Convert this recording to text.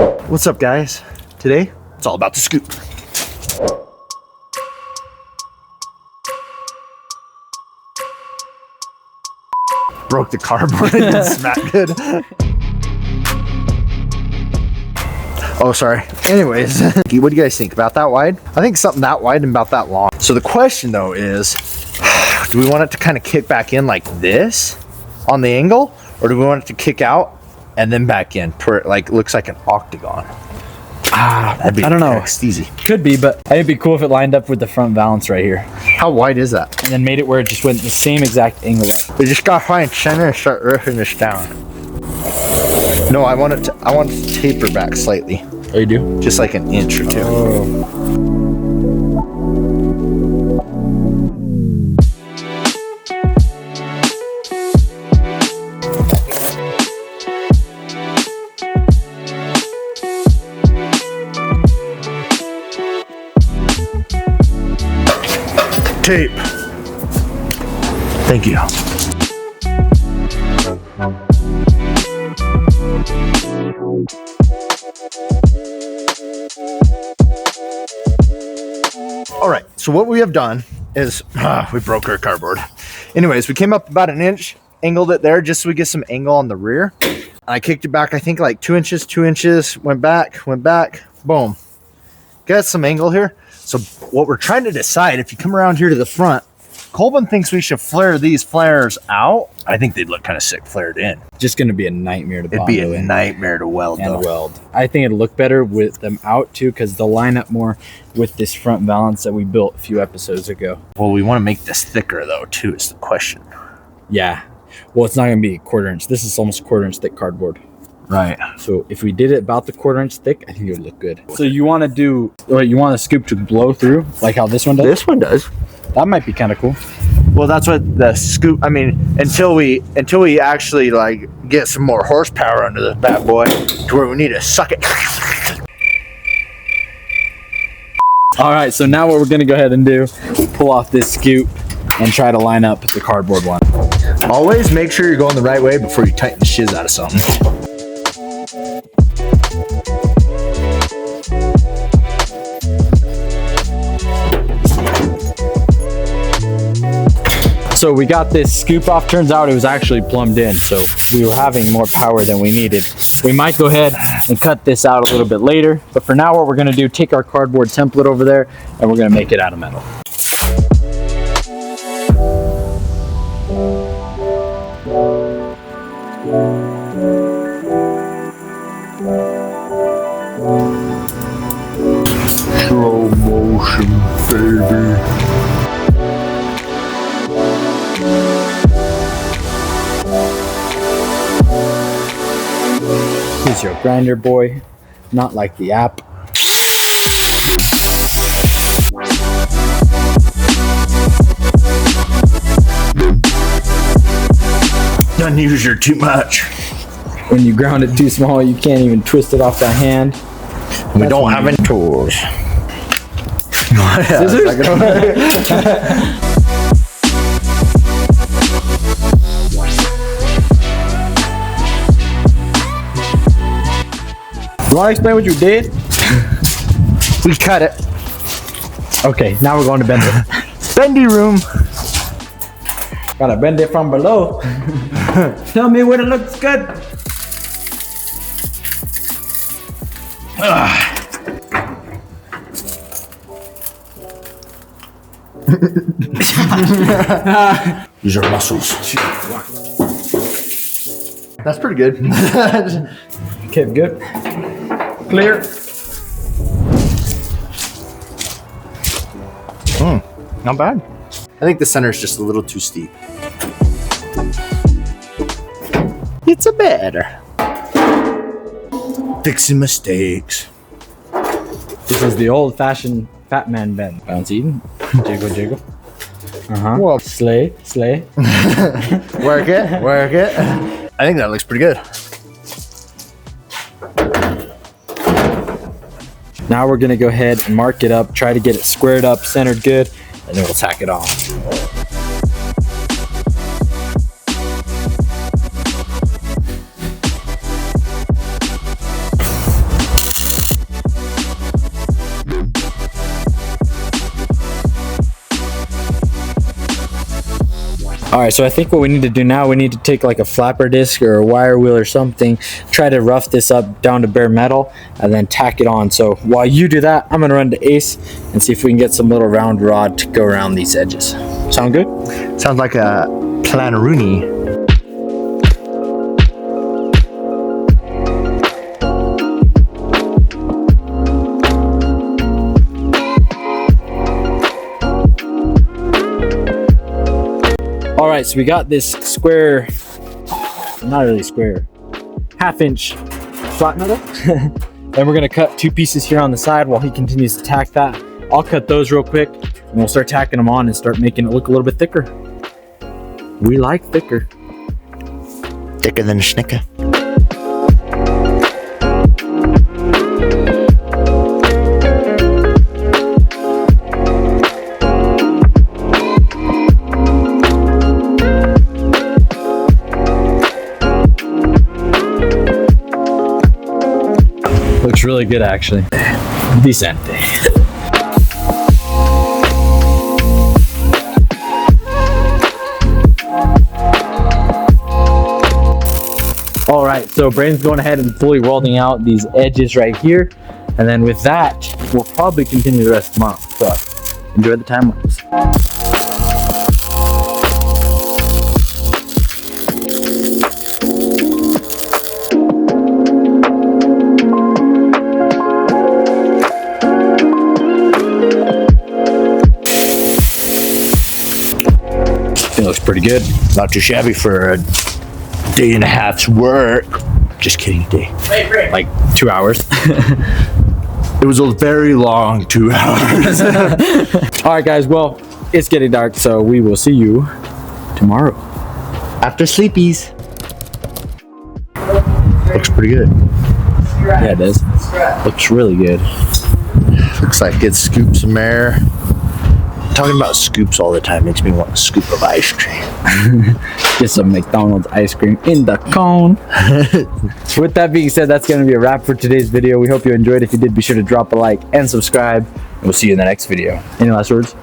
What's up, guys? Today, it's all about the scoop. Broke the cardboard and it smacked good. Oh, sorry. Anyways, what do you guys think about that wide? I think something that wide and about that long. So the question though is, do we want it to kind of kick back in like this on the angle, or do we want it to kick out and then back in to where it like looks like an octagon? I don't know. Easy. Could be, but I think it'd be cool if it lined up with the front valance right here. How wide is that? And then made it where it just went the same exact angle up. We just gotta find center and start riffing this down. No, I want it to taper back slightly. Oh, you do? Just like an inch or two. Oh. Tape. Thank you. All right, so what we have done is we broke our cardboard. Anyways, we came up about an inch, angled it there just so we get some angle on the rear. I kicked it back, I think like 2 inches, went back, boom. Got some angle here. So what we're trying to decide, if you come around here to the front, Colvin thinks we should flare these flares out. I think they'd look kind of sick flared in. Just gonna be a nightmare to It'd be a nightmare to weld and though. weld. I think it'd look better with them out too, because they'll line up more with this front valance that we built a few episodes ago. Well, we want to make this thicker though too, is the question. Yeah. Well, it's not gonna be a 1/4 inch. This is almost 1/4 inch thick cardboard. Right. So if we did it about the 1/4 inch thick, I think it would look good. So you want to do, or you want the scoop to blow through, like how this one does? This one does. That might be kind of cool. Well, that's what the scoop, I mean, until we actually like get some more horsepower under this bad boy to where we need to suck it. All right, so now what we're gonna go ahead and do, pull off this scoop and try to line up the cardboard one. Always make sure you're going the right way before you tighten the shiz out of something. So we got this scoop off. Turns out it was actually plumbed in, so we were having more power than we needed. We might go ahead and cut this out a little bit later, but for now what we're gonna do, take our cardboard template over there and we're gonna make it out of metal. Slow motion, baby. Here's your grinder boy, not like the app. Don't use her too much. When you ground it too small, you can't even twist it off that hand. We don't have any tools. Scissors? You want to explain what you did? We cut it. Okay, now we're going to bend it. Bendy room. Gotta bend it from below. Tell me when it looks good. These are muscles. That's pretty good. Okay, good. Clear. Not bad. I think the center is just a little too steep. It's a better. Fixing mistakes. This is the old-fashioned fat man bend. Bounce Eden. Jiggle, jiggle. Well, Slay, slay. work it, work it. I think that looks pretty good. Now we're gonna go ahead and mark it up, try to get it squared up, centered good, and then we'll tack it on. All right, so I think what we need to do now, we need to take like a flapper disc or a wire wheel or something, try to rough this up down to bare metal, and then tack it on. So while you do that, I'm gonna run to Ace and see if we can get some little round rod to go around these edges. Sound good? Sounds like a Planaroonie. All right, so we got this square, not really square, half-inch flat metal. And we're gonna cut 2 pieces here on the side while he continues to tack that. I'll cut those real quick and we'll start tacking them on and start making it look a little bit thicker. We like thicker. Thicker than a Snicker. Looks really good, actually. Decent. All right, so Brandon's going ahead and fully welding out these edges right here. And then with that, we'll probably continue the rest tomorrow. So enjoy the time lapse. It looks pretty good. Not too shabby for a day and a half's work. Just kidding, day. Like 2 hours. It was a very long 2 hours. All right, guys. Well, it's getting dark, so we will see you tomorrow. After sleepies. Looks pretty good. Yeah, it does. Looks really good. Looks like it scoops some air. Talking about scoops all the time makes me want a scoop of ice cream. Get some McDonald's ice cream in the cone. With that being said, that's going to be a wrap for today's video. We hope you enjoyed. If you did, be sure to drop a like and subscribe. We'll see you in the next video. Any last words?